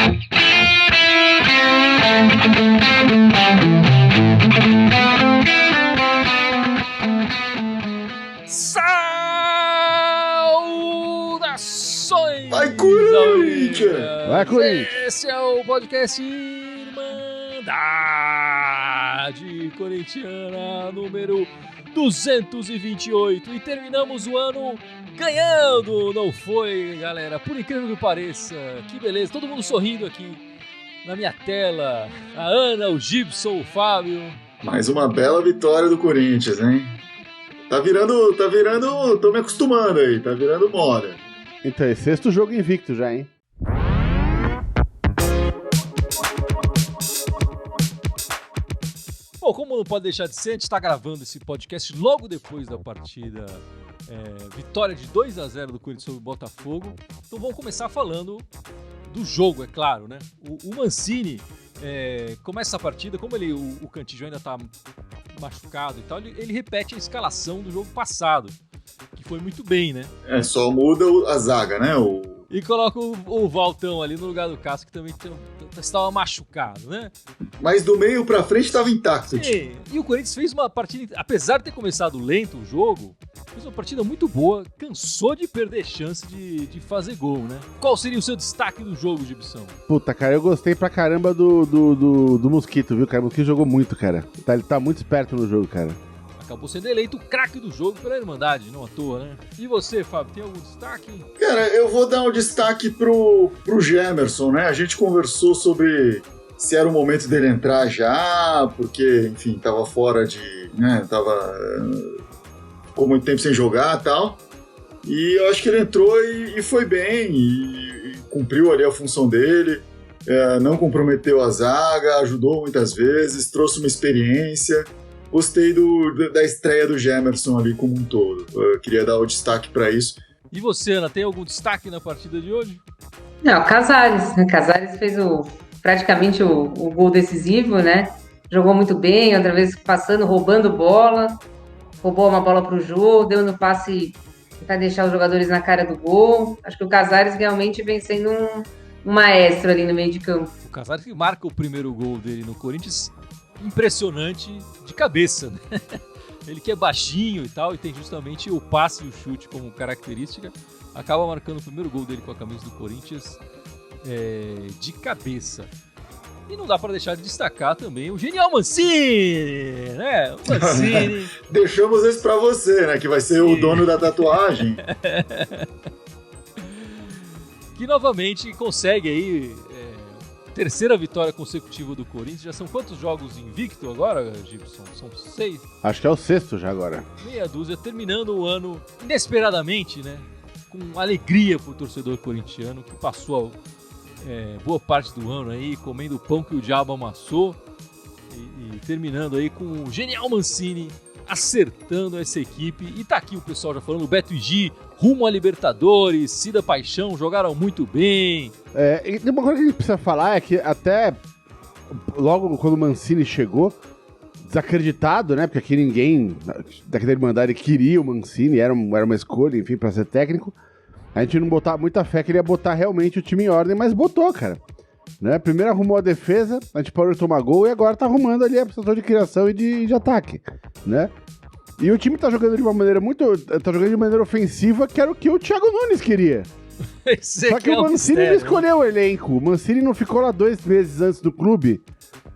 Saudações! Vai, Corinthians! Vai, Corinthians! Esse é o podcast Irmandade Corintiana número 228 e terminamos o ano ganhando, não foi, galera? Por incrível que pareça, que beleza, todo mundo sorrindo aqui na minha tela, a Ana, o Gibson, o Fábio. Mais uma bela vitória do Corinthians, hein? Tá virando, tô me acostumando aí, tá virando moda. Então é sexto jogo invicto já, hein? Bom, como não pode deixar de ser, a gente está gravando esse podcast logo depois da partida, vitória de 2-0 do Corinthians sobre o Botafogo. Então vamos começar falando do jogo, é claro, né? O Mancini começa a partida, como o Cantillo ainda está machucado e tal, ele repete a escalação do jogo passado, que foi muito bem, né? Só muda a zaga, né? E coloca o Valtão ali no lugar do Cássio, que também estava machucado, né? Mas do meio pra frente estava intacto. Sim. E o Corinthians fez uma partida, apesar de ter começado lento o jogo, fez uma partida muito boa, cansou de perder chance de fazer gol, né? Qual seria o seu destaque do jogo, Gibson? Puta, cara, eu gostei pra caramba do Mosquito, viu, cara? O Mosquito jogou muito, cara. Ele tá muito esperto no jogo, cara. Acabou sendo eleito o craque do jogo pela Irmandade, não à toa, né? E você, Fábio, tem algum destaque? Cara, eu vou dar um destaque pro Gemerson, né? A gente conversou sobre se era o momento dele entrar já, porque, enfim, tava fora de... né? Ficou muito tempo sem jogar e tal. E eu acho que ele entrou e foi bem, e cumpriu ali a função dele, não comprometeu a zaga, ajudou muitas vezes, trouxe uma experiência. Gostei da estreia do Gemerson ali como um todo. Eu queria dar o destaque para isso. E você, Ana, tem algum destaque na partida de hoje? Não, Casares. Casares fez praticamente o gol decisivo, né? Jogou muito bem, outra vez passando, roubando bola. Roubou uma bola pro Jô, deu no passe para deixar os jogadores na cara do gol. Acho que o Casares realmente vem sendo um maestro ali no meio de campo. O Casares que marca o primeiro gol dele no Corinthians, impressionante de cabeça, né? Ele que é baixinho e tal, e tem justamente o passe e o chute como característica, acaba marcando o primeiro gol dele com a camisa do Corinthians de cabeça. E não dá para deixar de destacar também o genial Mancini, né? O Mancini. Deixamos esse para você, né? Que vai ser o dono da tatuagem. Que novamente consegue aí terceira vitória consecutiva do Corinthians. Já são quantos jogos invicto agora, Gibson? São 6? Acho que é o sexto já agora. Meia dúzia, terminando o ano inesperadamente, né? Com alegria pro torcedor corintiano, que passou boa parte do ano aí comendo o pão que o diabo amassou e terminando aí com o genial Mancini acertando essa equipe. E tá aqui o pessoal já falando, o Beto e Gi rumo a Libertadores, Cida Paixão jogaram muito bem. E uma coisa que a gente precisa falar é que até logo quando o Mancini chegou, desacreditado, né? Porque aqui ninguém daquela Irmandade queria o Mancini, era uma escolha, enfim, pra ser técnico. A gente não botava muita fé que ele ia botar realmente o time em ordem, mas botou, cara. Né? Primeiro arrumou a defesa, a gente parou de tomar gol e agora tá arrumando ali a setor de criação e de ataque, né? E o time tá jogando de uma maneira tá jogando de maneira ofensiva, que era o que o Thiago Nunes queria. Só que o Mancini não escolheu o elenco. O Mancini não ficou lá 2 meses antes do clube,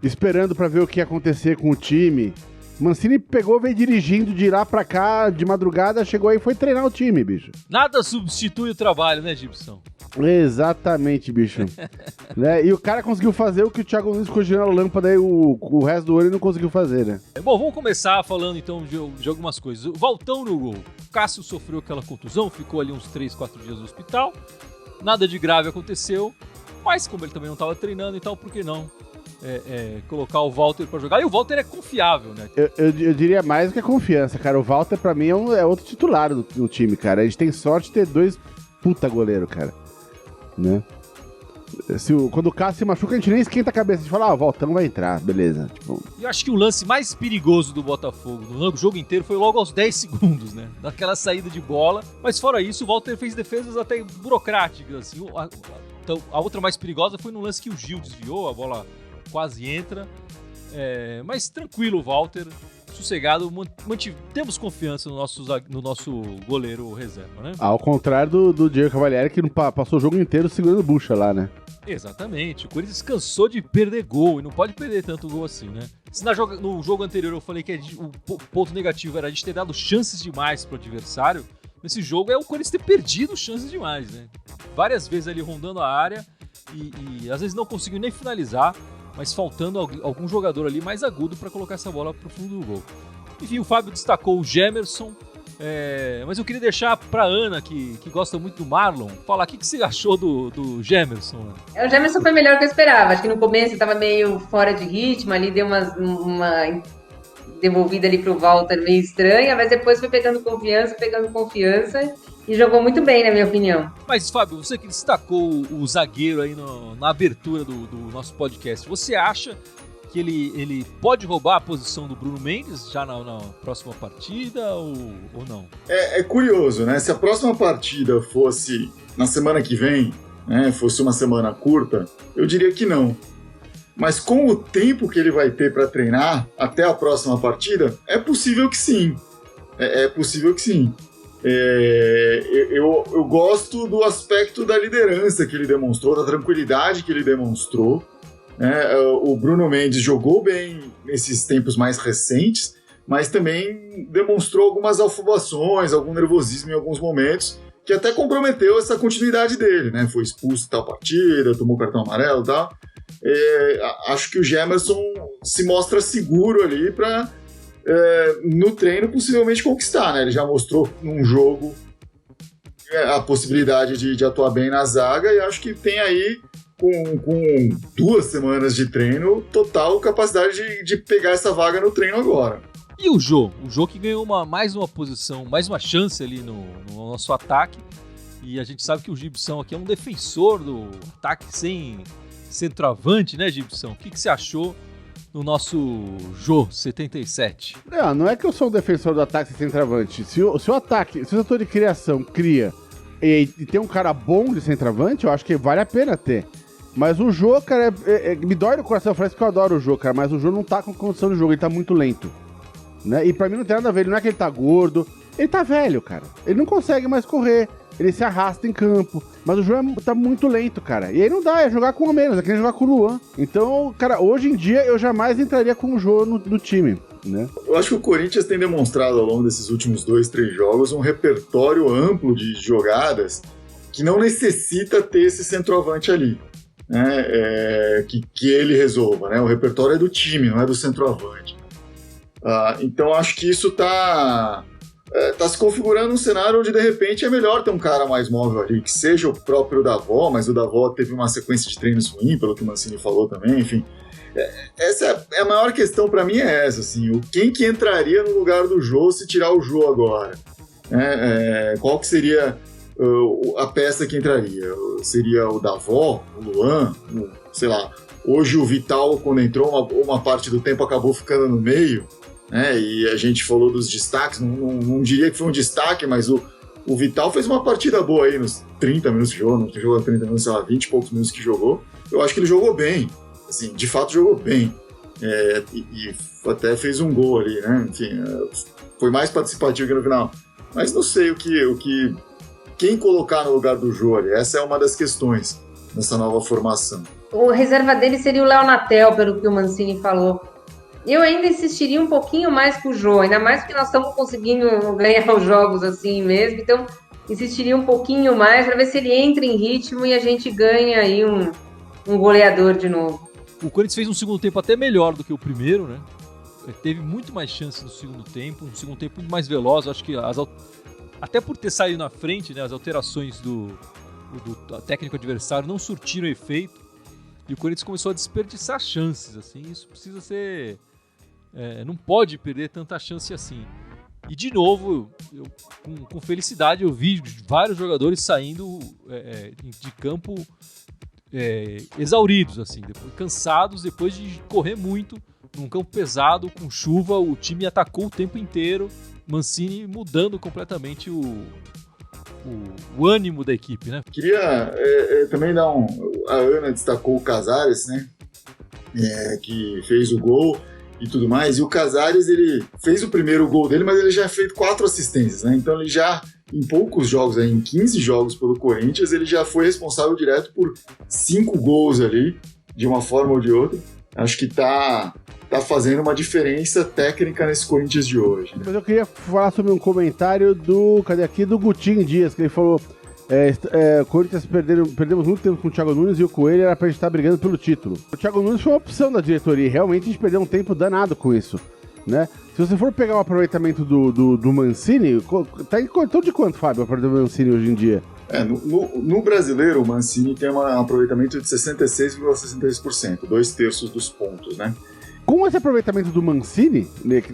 esperando pra ver o que ia acontecer com o time. O Mancini pegou, veio dirigindo de lá pra cá, de madrugada, chegou aí e foi treinar o time, bicho. Nada substitui o trabalho, né, Gibson? Exatamente, bicho. Né? E o cara conseguiu fazer o que o Thiago Nunes ficou girando a lâmpada e o resto do ano ele não conseguiu fazer, né? Bom, vamos começar falando então de algumas coisas. O Valtão no gol. O Cássio sofreu aquela contusão, ficou ali uns 3, 4 dias no hospital. Nada de grave aconteceu, mas como ele também não estava treinando e tal, por que não colocar o Walter pra jogar? E o Walter é confiável, né? Eu diria mais do que a confiança, cara. O Walter, pra mim, é outro titular do time, cara. A gente tem sorte de ter 2 puta goleiro, cara. Né? Quando o Cássio se machuca, a gente nem esquenta a cabeça. A gente fala, o Valtão vai entrar, beleza. Tipo... Eu acho que o lance mais perigoso do Botafogo no jogo inteiro foi logo aos 10 segundos, né? Daquela saída de bola. Mas fora isso, o Walter fez defesas até burocráticas, assim. Então, a outra mais perigosa foi no lance que o Gil desviou, a bola quase entra. Mas tranquilo, o Walter, sossegado, temos confiança no nosso goleiro reserva, né? Ao contrário do Diego Cavalieri, que passou o jogo inteiro segurando bucha lá, né? Exatamente, o Corinthians cansou de perder gol e não pode perder tanto gol assim, né? Se no jogo anterior eu falei que o ponto negativo era a gente ter dado chances demais pro adversário, nesse jogo é o Corinthians ter perdido chances demais, né? Várias vezes ali rondando a área e às vezes não conseguiu nem finalizar, mas faltando algum jogador ali mais agudo para colocar essa bola pro fundo do gol. Enfim, o Fábio destacou o Gemerson, mas eu queria deixar pra Ana, que gosta muito do Marlon, falar o que você achou do Gemerson, Ana? O Gemerson foi melhor do que eu esperava. Acho que no começo estava meio fora de ritmo, ali deu uma devolvida ali pro Walter meio estranha, mas depois foi pegando confiança e jogou muito bem, na minha opinião. Mas, Fábio, você que destacou o zagueiro aí na abertura do nosso podcast, você acha que ele pode roubar a posição do Bruno Mendes já na próxima partida ou não? É curioso, né? Se a próxima partida fosse na semana que vem, né, fosse uma semana curta, eu diria que não. Mas com o tempo que ele vai ter para treinar até a próxima partida, é possível que sim. É possível que sim. Eu gosto do aspecto da liderança que ele demonstrou, da tranquilidade que ele demonstrou. O Bruno Mendes jogou bem nesses tempos mais recentes, mas também demonstrou algumas afobações, algum nervosismo em alguns momentos, que até comprometeu essa continuidade dele, né? Foi expulso em tal partida, tomou cartão amarelo e tal. Acho que o Gemerson se mostra seguro ali para, no treino, possivelmente conquistar, né? Ele já mostrou num jogo a possibilidade de atuar bem na zaga e acho que tem aí, com 2 semanas de treino, total capacidade de pegar essa vaga no treino agora. E o Jô? O Jô que ganhou mais uma posição, mais uma chance ali no nosso ataque. E a gente sabe que o Gibson aqui é um defensor do ataque sem centroavante, né, Gibson? O que você achou no nosso Jô 77? Não é que eu sou um defensor do ataque sem centroavante. Se o setor de criação cria e tem um cara bom de centroavante, eu acho que vale a pena ter. Mas o Jô, cara, me dói no coração, parece que eu adoro o Jô, cara, mas o Jô não tá com condição de jogo, ele tá muito lento, né? E pra mim não tem nada a ver, não é que ele tá gordo, ele tá velho, cara. Ele não consegue mais correr, ele se arrasta em campo, mas o Jô tá muito lento, cara. E aí não dá, é jogar com o menos, é que nem jogar com o Luan. Então, cara, hoje em dia eu jamais entraria com o Jô no time, né? Eu acho que o Corinthians tem demonstrado ao longo desses últimos 2, 3 jogos um repertório amplo de jogadas que não necessita ter esse centroavante ali. Que ele resolva, né? O repertório é do time, não é do centroavante. Então acho que isso tá se configurando um cenário onde de repente é melhor ter um cara mais móvel ali, que seja o próprio Davó, mas o Davó teve uma sequência de treinos ruim, pelo que o Mancini falou também, enfim. Essa é a maior questão para mim, é essa, assim, quem que entraria no lugar do Jô se tirar o Jô agora? Qual que seria a peça que entraria? Seria o Davó, o Luan, sei lá. Hoje o Vital, quando entrou, uma parte do tempo acabou ficando no meio, né? E a gente falou dos destaques, não diria que foi um destaque, mas o Vital fez uma partida boa aí nos 30 minutos que jogou, não jogou 30 minutos, sei lá, 20 e poucos minutos que jogou. Eu acho que ele jogou bem, assim, de fato jogou bem. E até fez um gol ali, né? Enfim, foi mais participativo que no final. Mas não sei quem colocar no lugar do Jô ali, essa é uma das questões nessa nova formação. O reserva dele seria o Léo Natel, pelo que o Mancini falou. Eu ainda insistiria um pouquinho mais com o Jô, ainda mais que nós estamos conseguindo ganhar os jogos assim mesmo, então insistiria um pouquinho mais para ver se ele entra em ritmo e a gente ganha aí um goleador de novo. O Corinthians fez um segundo tempo até melhor do que o primeiro, né? Teve muito mais chances no segundo tempo, um segundo tempo muito mais veloz, acho que até por ter saído na frente, né, as alterações do técnico adversário não surtiram efeito e o Corinthians começou a desperdiçar chances, assim, isso precisa ser... não pode perder tanta chance assim. E de novo, com felicidade, eu vi vários jogadores saindo de campo exauridos, assim, cansados, depois de correr muito num campo pesado, com chuva, o time atacou o tempo inteiro, Mancini mudando completamente o ânimo da equipe, né? Queria também dar a Ana destacou o Casares, né? Que fez o gol e tudo mais. E o Casares, ele fez o primeiro gol dele, mas ele já fez 4 assistências, né? Então ele já, em poucos jogos, em 15 jogos pelo Corinthians, ele já foi responsável direto por 5 gols ali, de uma forma ou de outra. Acho que tá fazendo uma diferença técnica nesse Corinthians de hoje, né? Mas eu queria falar sobre um comentário do Gutinho Dias, que ele falou: Corinthians perdemos muito tempo com o Thiago Nunes e o Coelho era pra gente estar brigando pelo título. O Thiago Nunes foi uma opção da diretoria e realmente a gente perdeu um tempo danado com isso, né? Se você for pegar o aproveitamento do Mancini, tá em torno de quanto, Fábio, o aproveitamento do Mancini hoje em dia? No brasileiro, o Mancini tem um aproveitamento de 66,63%, 2/3 dos pontos, né? Com esse aproveitamento do Mancini,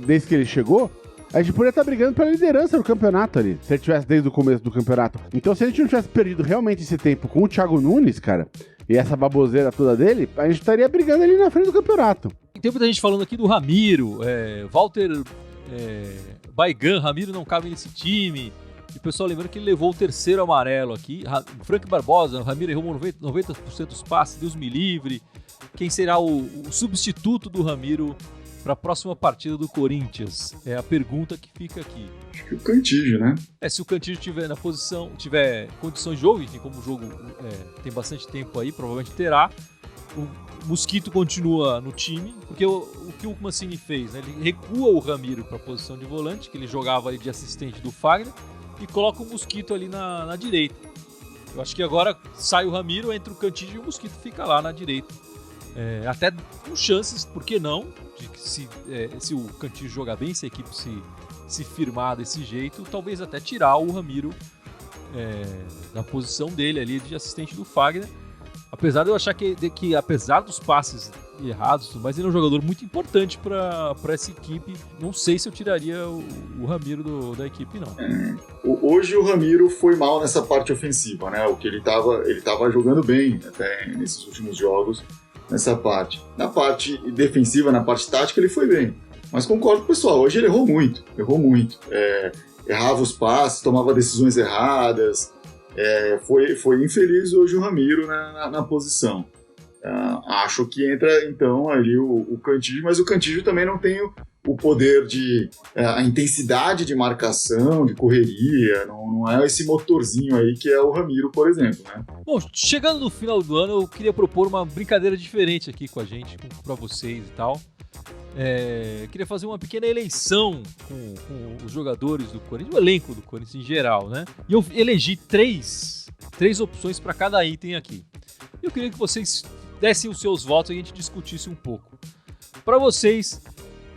desde que ele chegou, a gente poderia estar brigando pela liderança do campeonato ali, se ele tivesse desde o começo do campeonato. Então, se a gente não tivesse perdido realmente esse tempo com o Thiago Nunes, cara, e essa baboseira toda dele, a gente estaria brigando ali na frente do campeonato. Tem muita gente falando aqui do Ramiro, Walter Baigan, Ramiro não cabe nesse time. E o pessoal lembrando que ele levou o 3º amarelo aqui. Frank Barbosa, o Ramiro errou 90% dos passes, Deus me livre. Quem será o substituto do Ramiro para a próxima partida do Corinthians? É a pergunta que fica aqui. Acho que o Cantígio, né? Se o Cantígio tiver na posição, tiver condições de jogo, enfim, como o jogo tem bastante tempo aí, provavelmente terá. O Mosquito continua no time, porque o que o Mancini fez, né? Ele recua o Ramiro para a posição de volante, que ele jogava ali de assistente do Fagner, e coloca o Mosquito ali na direita. Eu acho que agora sai o Ramiro, entra o Cantígio e o Mosquito fica lá na direita. Até com chances, por que não, de que se o Cantígio jogar bem, se a equipe se firmar desse jeito, talvez até tirar o Ramiro da posição dele ali de assistente do Fagner. Apesar de eu achar que apesar dos passes errados, mas ele é um jogador muito importante para essa equipe. Não sei se eu tiraria o Ramiro da equipe, não. Hoje o Ramiro foi mal nessa parte ofensiva, né? O que ele tava jogando bem até nesses últimos jogos, nessa parte. Na parte defensiva, na parte tática, ele foi bem. Mas concordo com o pessoal, hoje ele errou muito. Errava os passes, tomava decisões erradas. Foi infeliz hoje o Ramiro na posição. Acho que entra então ali o Cantígio, mas o Cantígio também não tem o poder a intensidade de marcação, de correria, não é esse motorzinho aí que é o Ramiro, por exemplo, né? Bom, chegando no final do ano, eu queria propor uma brincadeira diferente aqui com a gente, para vocês e tal. Queria fazer uma pequena eleição com os jogadores do Corinthians, o elenco do Corinthians em geral, né? E eu elegi três opções para cada item aqui. Eu queria que vocês dessem os seus votos e a gente discutisse um pouco. Para vocês,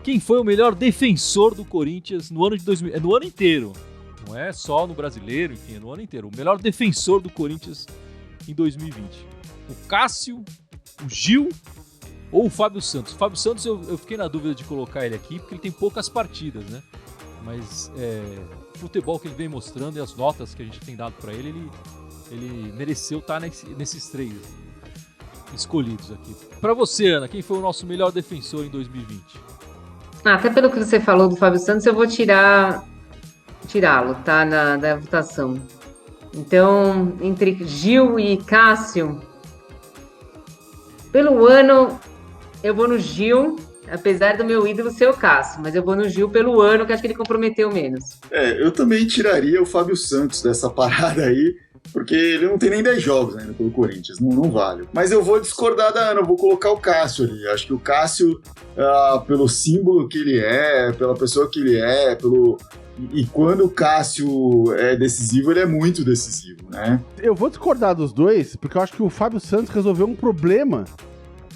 quem foi o melhor defensor do Corinthians no ano de 2000? No ano inteiro, não é só no brasileiro, enfim, no ano inteiro. O melhor defensor do Corinthians em 2020. O Cássio, o Gil ou o Fábio Santos. O Fábio Santos eu fiquei na dúvida de colocar ele aqui, porque ele tem poucas partidas, né? Mas o futebol que ele vem mostrando e as notas que a gente tem dado para ele mereceu estar nesses 3 escolhidos aqui. Para você, Ana, quem foi o nosso melhor defensor em 2020? Até pelo que você falou do Fábio Santos, eu vou tirá-lo, tá? Da votação. Então, entre Gil e Cássio, pelo ano, eu vou no Gil, apesar do meu ídolo ser o Cássio, mas eu vou no Gil pelo ano, que acho que ele comprometeu menos. Eu também tiraria o Fábio Santos dessa parada aí, porque ele não tem nem 10 jogos ainda pelo Corinthians, não vale. Mas eu vou discordar da Ana, eu vou colocar o Cássio ali. Acho que o Cássio, pelo símbolo que ele é, pela pessoa que ele é, e quando o Cássio é decisivo, ele é muito decisivo, né? Eu vou discordar dos dois, porque eu acho que o Fábio Santos resolveu um problema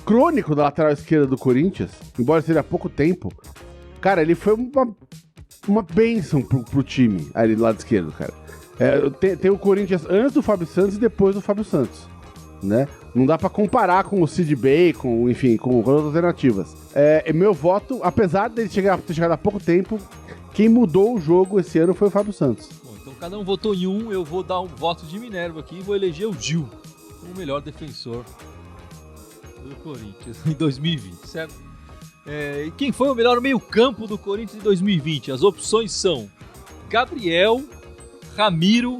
crônico da lateral esquerda do Corinthians, embora seja há pouco tempo. Cara, ele foi uma bênção pro time ali do lado esquerdo, cara. Tem o Corinthians antes do Fábio Santos e depois do Fábio Santos, né? Não dá pra comparar com o Sid Bacon, enfim, com outras alternativas. Meu voto, apesar dele ter chegado há pouco tempo, quem mudou o jogo esse ano foi o Fábio Santos. Bom, então cada um votou em um, eu vou dar um voto de Minerva aqui e vou eleger o Gil como o melhor defensor do Corinthians em 2020, certo? E quem foi o melhor meio-campo do Corinthians em 2020? As opções são Gabriel, Ramiro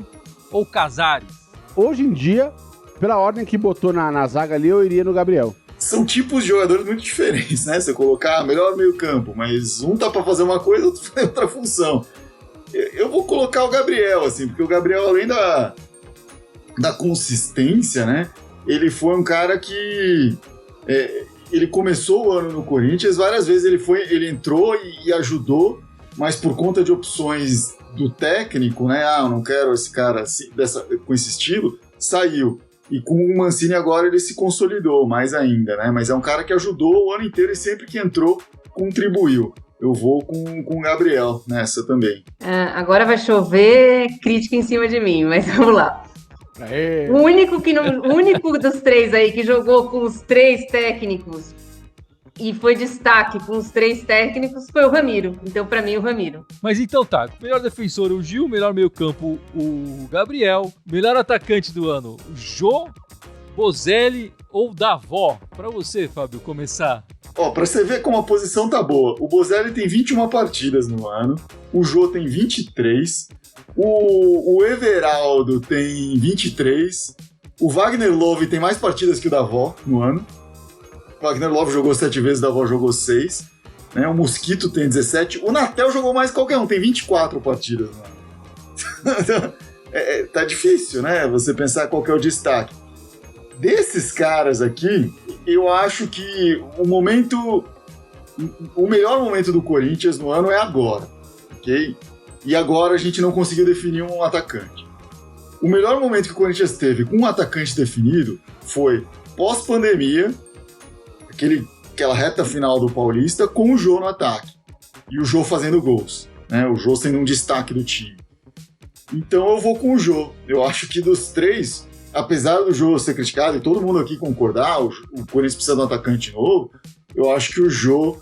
ou Casares? Hoje em dia, pela ordem que botou na zaga ali, eu iria no Gabriel. São tipos de jogadores muito diferentes, né? Você colocar melhor meio campo, mas um tá pra fazer uma coisa, outro faz outra função. Eu vou colocar o Gabriel, assim, porque o Gabriel, além da consistência, né? Ele foi um cara que... ele começou o ano no Corinthians, várias vezes ele entrou e ajudou, mas por conta de opções do técnico, né? Eu não quero esse cara assim, com esse estilo, saiu. E com o Mancini agora ele se consolidou mais ainda, né? Mas é um cara que ajudou o ano inteiro e sempre que entrou, contribuiu. Eu vou com o Gabriel nessa também. Agora vai chover crítica em cima de mim, mas vamos lá. Aê. O único dos três aí que jogou com os três técnicos e foi destaque com os três técnicos foi o Ramiro. Então, pra mim, o Ramiro. Mas então tá, melhor defensor o Gil, melhor meio campo o Gabriel, melhor atacante do ano o Jô, Bozelli ou Davó? Pra você, Fábio, começar. Pra você ver como a posição tá boa, o Bozelli tem 21 partidas no ano, o Jô tem 23, o Everaldo tem 23, o Wagner Love tem mais partidas que o Davó no ano. O Wagner Love jogou 7 vezes, o Davó jogou 6. Né? O Mosquito tem 17. O Natel jogou mais que qualquer um, tem 24 partidas. Né? Tá difícil, né? Você pensar qual que é o destaque. Desses caras aqui, eu acho que o melhor momento do Corinthians no ano é agora. Ok? E agora a gente não conseguiu definir um atacante. O melhor momento que o Corinthians teve com um atacante definido foi pós-pandemia, aquela reta final do Paulista, com o Jô no ataque. E o Jô fazendo gols. Né? O Jô sendo um destaque do time. Então eu vou com o Jô. Eu acho que dos três, apesar do Jô ser criticado e todo mundo aqui concordar, o Corinthians precisa de um atacante novo, eu acho que o Jô,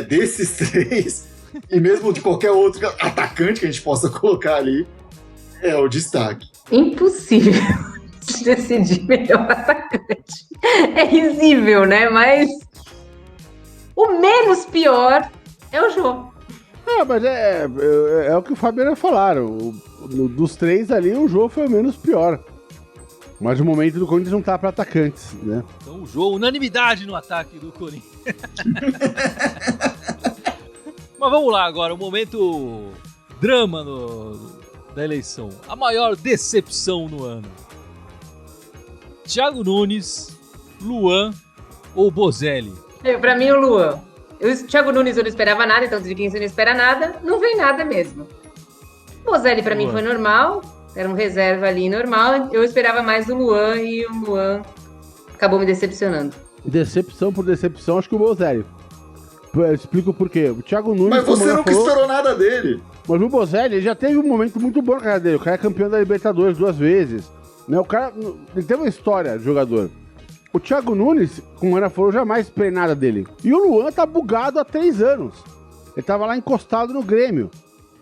desses três, e mesmo de qualquer outro atacante que a gente possa colocar ali, é o destaque. Impossível decidir melhor atacante. É risível, né? Mas o menos pior é o Jô. Mas é o que o Fabiano falaram. Dos três ali, o Jô foi o menos pior. Mas o momento do Corinthians não tá para atacantes, né? Então o Jô, unanimidade no ataque do Corinthians. Mas vamos lá agora, o momento drama da eleição. A maior decepção no ano. Thiago Nunes, Luan ou Bozelli? Pra mim, o Luan. O Thiago Nunes eu não esperava nada, então de quem você não espera nada, não vem nada mesmo. O Bozelli pra mim foi normal, era um reserva ali normal. Eu esperava mais do Luan e o Luan acabou me decepcionando. Decepção por decepção, acho que o Bozelli. Eu explico por quê. O Thiago Nunes... Mas você nunca esperou nada dele. Mas o Bozelli já teve um momento muito bom na carreira dele. O cara é campeão da Libertadores 2 vezes. Né? O cara, ele tem uma história de jogador. O Thiago Nunes, como a Ana falou, jamais esperei nada dele. E o Luan tá bugado há 3 anos. Ele tava lá encostado no Grêmio.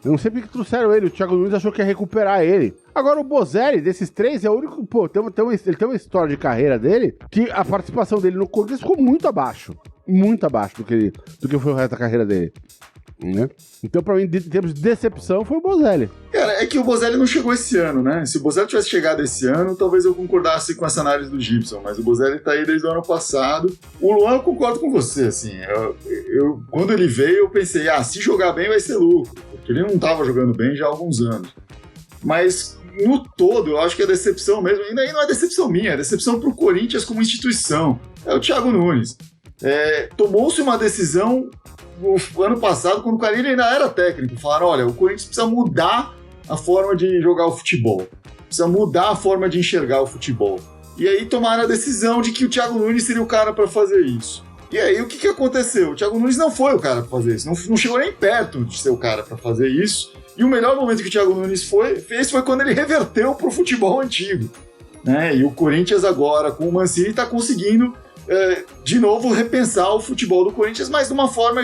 Eu não sei porque trouxeram ele. O Thiago Nunes achou que ia recuperar ele. Agora o Bozelli, desses 3, é o único... Pô, ele tem uma história de carreira dele que a participação dele no Corinthians ficou muito abaixo. Muito abaixo do que foi o resto da carreira dele. Né? Então, pra mim, em termos de decepção, foi o Bozelli. Cara, é que o Bozelli não chegou esse ano, né? Se o Bozelli tivesse chegado esse ano, talvez eu concordasse com essa análise do Gibson, mas o Bozelli tá aí desde o ano passado. O Luan, eu concordo com você, assim. Quando ele veio, eu pensei, se jogar bem vai ser lucro, porque ele não tava jogando bem já há alguns anos. Mas, no todo, eu acho que a decepção mesmo, e aí não é decepção minha, é decepção pro Corinthians como instituição. É o Thiago Nunes. Tomou-se uma decisão no ano passado, quando o Carille ainda era técnico. Falaram, olha, o Corinthians precisa mudar a forma de jogar o futebol. Precisa mudar a forma de enxergar o futebol. E aí tomaram a decisão de que o Thiago Nunes seria o cara para fazer isso. E aí o que aconteceu? O Thiago Nunes não foi o cara para fazer isso. Não chegou nem perto de ser o cara para fazer isso. E o melhor momento que o Thiago Nunes fez foi quando ele reverteu pro futebol antigo. Né? E o Corinthians agora, com o Mancini, está conseguindo de novo repensar o futebol do Corinthians, mas de uma forma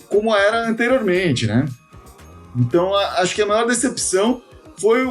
como era anteriormente, né? Então acho que a maior decepção foi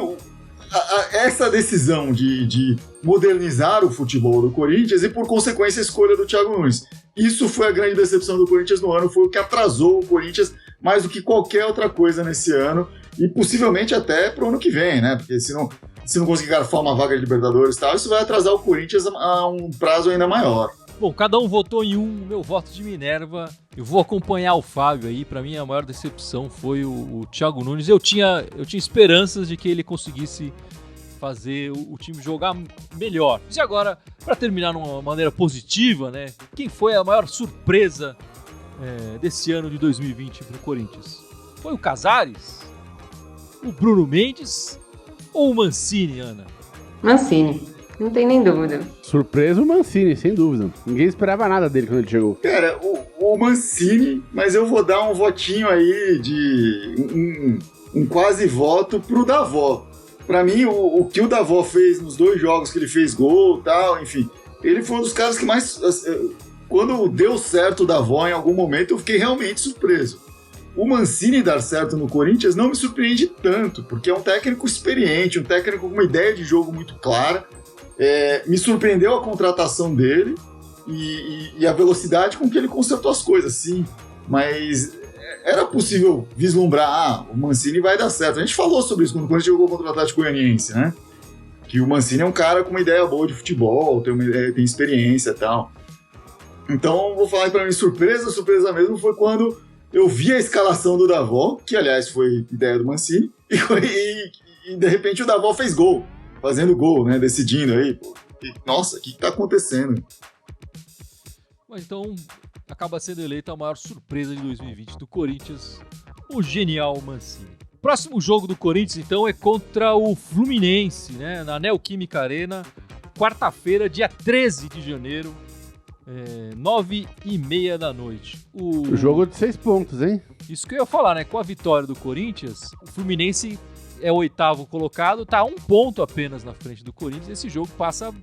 essa decisão de modernizar o futebol do Corinthians e, por consequência, a escolha do Thiago Nunes. Isso foi a grande decepção do Corinthians no ano, foi o que atrasou o Corinthians mais do que qualquer outra coisa nesse ano. e possivelmente até pro ano que vem, né? Porque se não conseguir garfar uma vaga de Libertadores e tal, isso vai atrasar o Corinthians a um prazo ainda maior. Bom, cada um votou em um, meu voto de Minerva. Eu vou acompanhar o Fábio aí. Pra mim, a maior decepção foi o Thiago Nunes. Eu tinha esperanças de que ele conseguisse fazer o time jogar melhor. E agora, pra terminar numa maneira positiva, né? Quem foi a maior surpresa desse ano de 2020 pro Corinthians? Foi o Casares? O Bruno Mendes? Ou o Mancini, Ana? Mancini. Não tem nem dúvida. Surpresa o Mancini, sem dúvida. Ninguém esperava nada dele quando ele chegou. Cara, o Mancini, mas eu vou dar um votinho aí de um quase voto pro Davó. Pra mim, o que o Davó fez nos 2 jogos que ele fez gol e tal, enfim, ele foi um dos caras que mais... Quando deu certo o Davó em algum momento, eu fiquei realmente surpreso. O Mancini dar certo no Corinthians não me surpreende tanto, porque é um técnico experiente, um técnico com uma ideia de jogo muito clara. Me surpreendeu a contratação dele e a velocidade com que ele consertou as coisas, sim. Mas era possível vislumbrar, o Mancini vai dar certo. A gente falou sobre isso quando o Corinthians jogou contra o Atlético Goianiense, né? Que o Mancini é um cara com uma ideia boa de futebol, tem experiência e tal. Então, vou falar pra mim, surpresa mesmo foi quando eu vi a escalação do Davó, que aliás foi ideia do Mancini, e de repente o Davó fez gol. Fazendo gol, né? Decidindo aí, pô. Nossa, o que tá acontecendo? Mas então, acaba sendo eleita a maior surpresa de 2020 do Corinthians, o genial Mancini. Próximo jogo do Corinthians, então, é contra o Fluminense, né? Na Neoquímica Arena, quarta-feira, dia 13 de janeiro, 9h30 da noite. O jogo de 6 pontos, hein? Isso que eu ia falar, né? Com a vitória do Corinthians, o Fluminense é o 8º colocado, tá 1 ponto apenas na frente do Corinthians. Esse jogo passa...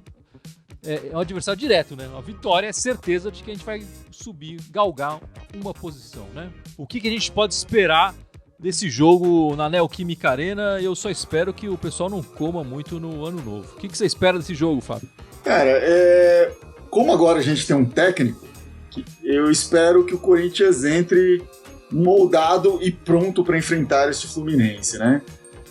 É um adversário direto, né? A vitória é certeza de que a gente vai subir, galgar uma posição, né? O que a gente pode esperar desse jogo na Neoquímica Arena? Eu só espero que o pessoal não coma muito no ano novo. O que você espera desse jogo, Fábio? Cara, como agora a gente tem um técnico, eu espero que o Corinthians entre moldado e pronto para enfrentar esse Fluminense, né?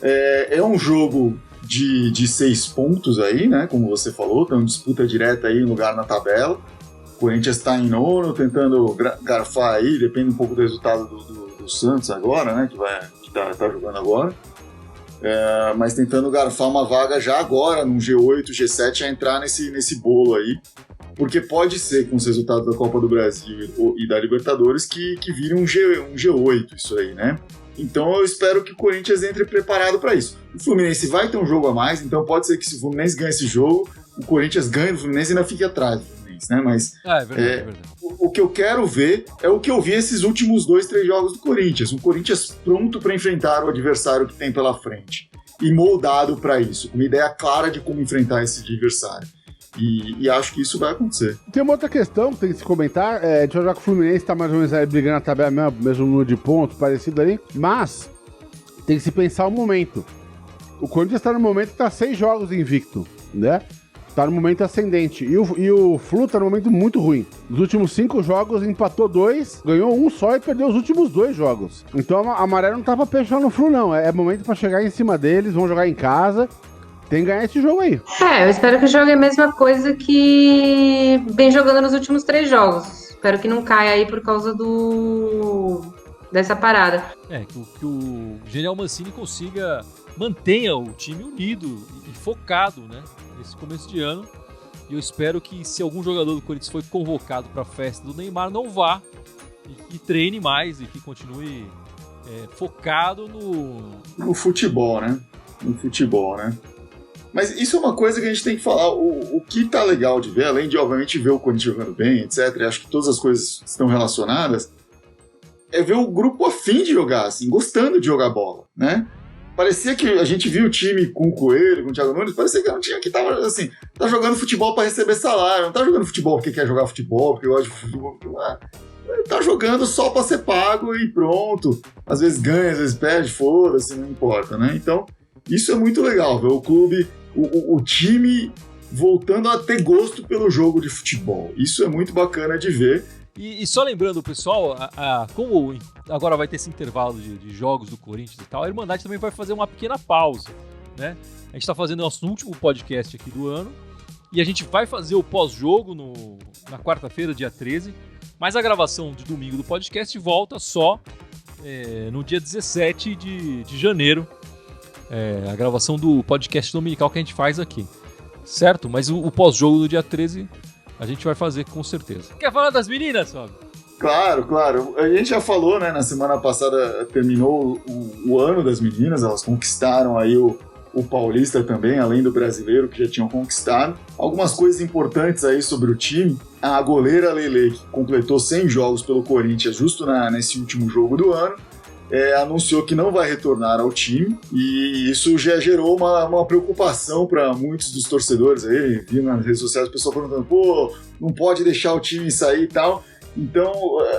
É um jogo de 6 pontos aí, né? Como você falou, tem uma disputa direta aí, lugar na tabela. O Corinthians está em 9º, tentando garfar aí, depende um pouco do resultado do Santos agora, né? Que tá jogando agora. Mas tentando garfar uma vaga já agora, num G8, G7, a entrar nesse bolo aí. Porque pode ser, com os resultados da Copa do Brasil e da Libertadores, que vire um G8 isso aí, né? Então eu espero que o Corinthians entre preparado para isso. O Fluminense vai ter um jogo a mais, então pode ser que se o Fluminense ganhe esse jogo, o Corinthians ganhe, o Fluminense ainda fique atrás do Fluminense, né? Mas é verdade. O que eu quero ver é o que eu vi esses últimos 2-3 jogos do Corinthians. Um Corinthians pronto para enfrentar o adversário que tem pela frente e moldado para isso, com uma ideia clara de como enfrentar esse adversário. E acho que isso vai acontecer. Tem uma outra questão que tem que se comentar. A gente vai jogar com o Fluminense, tá mais ou menos aí brigando na tabela, mesmo número de pontos, parecido ali. Mas tem que se pensar o momento. O Corinthians tá no momento que tá 6 jogos invicto, né? Tá no momento ascendente. E o Flu tá no momento muito ruim. Nos últimos 5 jogos, empatou 2, ganhou 1 só e perdeu os últimos 2 jogos. Então a maré não tava fechando no Flu, não. É momento pra chegar em cima deles, vão jogar em casa. Tem que ganhar esse jogo aí. Eu espero que jogue a mesma coisa que vem jogando nos últimos 3 jogos. Espero que não caia aí por causa dessa parada. Que o Genial Mancini mantenha o time unido e focado, né, nesse começo de ano. E eu espero que, se algum jogador do Corinthians foi convocado para a festa do Neymar, não vá e treine mais e que continue focado no futebol, né? No futebol, né? Mas isso é uma coisa que a gente tem que falar. O que tá legal de ver, além de, obviamente, ver o Corinthians jogando bem, etc., e acho que todas as coisas estão relacionadas, é ver o grupo afim de jogar, assim, gostando de jogar bola, né? Parecia que a gente viu o time com o Coelho, com o Thiago Nunes, parecia que era um time que tava, assim, tá jogando futebol para receber salário, não tá jogando futebol porque quer jogar futebol, porque gosta de futebol, tá jogando só para ser pago e pronto. Às vezes ganha, às vezes perde, foda-se, não importa, né? Então, isso é muito legal, ver o clube, o time voltando a ter gosto pelo jogo de futebol. Isso é muito bacana de ver E só lembrando, pessoal, como agora vai ter esse intervalo de jogos do Corinthians e tal, a Irmandade também vai fazer uma pequena pausa, né? A gente está fazendo o nosso último podcast aqui do ano e a gente vai fazer o pós-jogo na quarta-feira, dia 13, mas a gravação de domingo do podcast volta só no dia 17 de janeiro, a gravação do podcast dominical que a gente faz aqui, certo? Mas o pós-jogo do dia 13 a gente vai fazer com certeza. Quer falar das meninas, Fábio? Claro. A gente já falou, né? Na semana passada terminou o ano das meninas, elas conquistaram aí o Paulista também, além do brasileiro que já tinham conquistado. Algumas coisas importantes aí sobre o time. A goleira Lele, que completou 100 jogos pelo Corinthians justo nesse último jogo do ano, anunciou que não vai retornar ao time, e isso já gerou uma preocupação para muitos dos torcedores aí. Vi nas redes sociais o pessoal perguntando, pô, não pode deixar o time sair e tal. Então,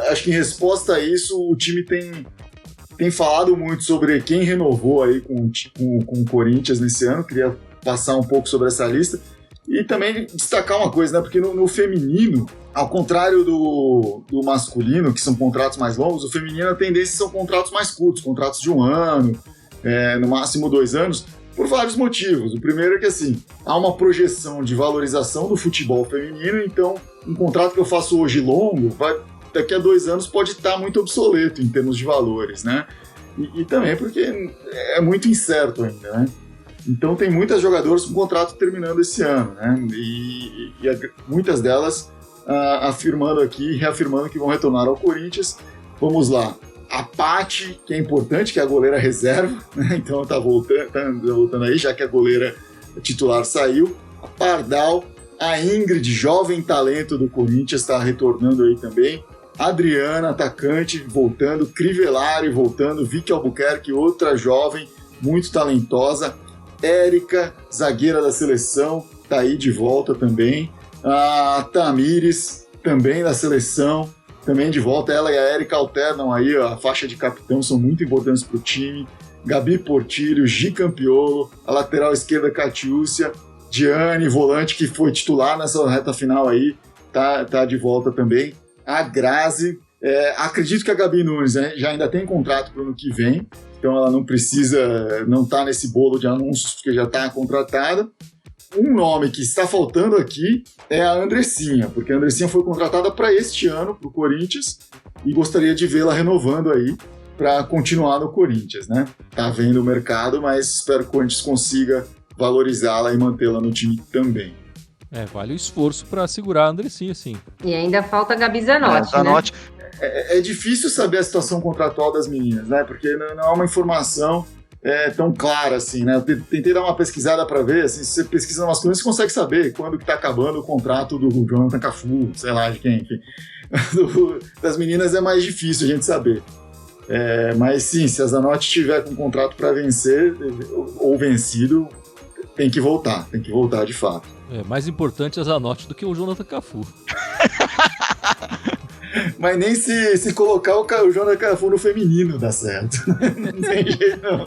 acho que em resposta a isso, o time tem falado muito sobre quem renovou aí com o Corinthians nesse ano. Queria passar um pouco sobre essa lista e também destacar uma coisa, né? Porque no feminino, ao contrário do masculino, que são contratos mais longos, o feminino a tendência são contratos mais curtos, contratos de 1 ano, no máximo 2 anos, por vários motivos. O primeiro é que, assim, há uma projeção de valorização do futebol feminino, então um contrato que eu faço hoje longo, daqui a 2 anos pode estar muito obsoleto em termos de valores, né? E também porque é muito incerto ainda, né? Então tem muitas jogadoras com contrato terminando esse ano, né? E muitas delas reafirmando que vão retornar ao Corinthians. Vamos lá. A Paty, que é importante, que é a goleira reserva, né? Então tá voltando aí, já que a goleira titular saiu. A Pardal, a Ingrid, jovem talento do Corinthians, está retornando aí também. Adriana, atacante, voltando. Crivellari voltando. Vicky Albuquerque, outra jovem, muito talentosa. Érica, zagueira da seleção, tá aí de volta também. A Tamires, também da seleção, também de volta. Ela e a Érica alternam aí a faixa de capitão, são muito importantes para o time. Gabi Portilho, Gi Campiolo, a lateral esquerda Catiúcia, Diane, volante, que foi titular nessa reta final aí, tá de volta também. A Grazi, acredito que a Gabi Nunes, né, já ainda tem contrato para o ano que vem, então ela não tá nesse bolo de anúncios porque já está contratada. Um nome que está faltando aqui é a Andressinha, porque a Andressinha foi contratada para este ano, para o Corinthians, e gostaria de vê-la renovando aí para continuar no Corinthians, né? Tá vendo o mercado, mas espero que o Corinthians consiga valorizá-la e mantê-la no time também. Vale o esforço para segurar a Andressinha, sim. E ainda falta a Gabi Zanotti, né? É difícil saber a situação contratual das meninas, né? Porque não é uma informação tão clara assim, né? Eu tentei dar uma pesquisada para ver, assim, se você pesquisa no masculino, você consegue saber quando que tá acabando o contrato do Jonathan Cafu, sei lá, de quem, enfim. Das meninas é mais difícil a gente saber. Mas sim, se a Zanotti tiver com contrato para vencer ou vencido, tem que voltar de fato. É mais importante a Zanotti do que o Jonathan Cafu. Mas nem se colocar o Jonathan Cafu no feminino dá certo. Não tem jeito, não.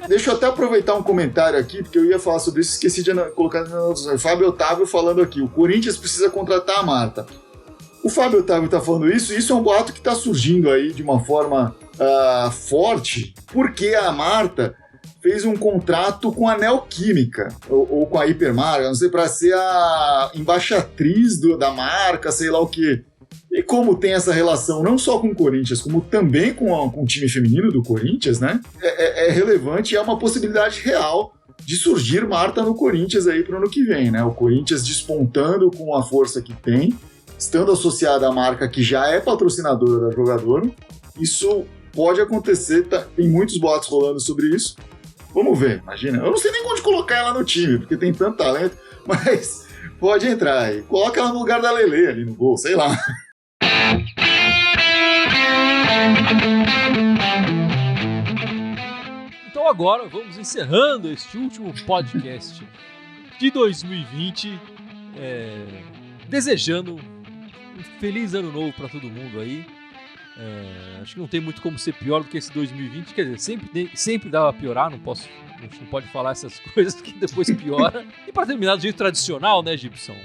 Deixa eu até aproveitar um comentário aqui, porque eu ia falar sobre isso, esqueci de colocar no Fábio Otávio falando aqui. O Corinthians precisa contratar a Marta. O Fábio Otávio está falando isso, e isso é um boato que está surgindo aí de uma forma forte, porque a Marta fez um contrato com a Neoquímica, ou com a Hipermarca, não sei, para ser a embaixatriz da marca, sei lá o quê. E como tem essa relação não só com o Corinthians, como também com o time feminino do Corinthians, né? É relevante e é uma possibilidade real de surgir Marta no Corinthians aí para o ano que vem, né? O Corinthians despontando com a força que tem, estando associada à marca que já é patrocinadora da jogadora. Isso pode acontecer, tem muitos boatos rolando sobre isso. Vamos ver, imagina. Eu não sei nem onde colocar ela no time, porque tem tanto talento, mas pode entrar aí. Coloca ela no lugar da Lele ali no gol, sei lá. Então agora vamos encerrando este último podcast de 2020, desejando um feliz ano novo para todo mundo aí. Acho que não tem muito como ser pior do que esse 2020, quer dizer, sempre dá pra piorar, não pode falar essas coisas que depois piora. E para terminar do jeito tradicional, né, Gibson?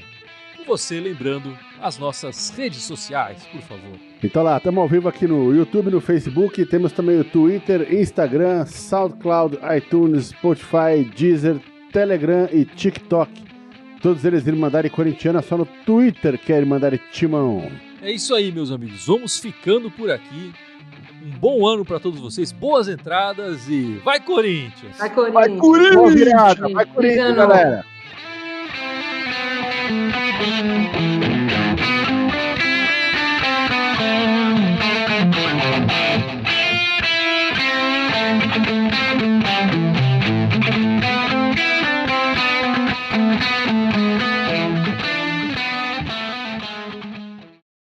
você lembrando as nossas redes sociais, por favor. Então lá, estamos ao vivo aqui no YouTube, no Facebook, temos também o Twitter, Instagram, SoundCloud, iTunes, Spotify, Deezer, Telegram e TikTok. Todos eles Irmandade Corintiana, só no Twitter que é Irmandade Timão. É isso aí, meus amigos. Vamos ficando por aqui. Um bom ano para todos vocês, boas entradas e vai Corinthians! Vai, Corinthians! Vai Corinthians! Boa virada, vai Corinthians, Ligando. galera!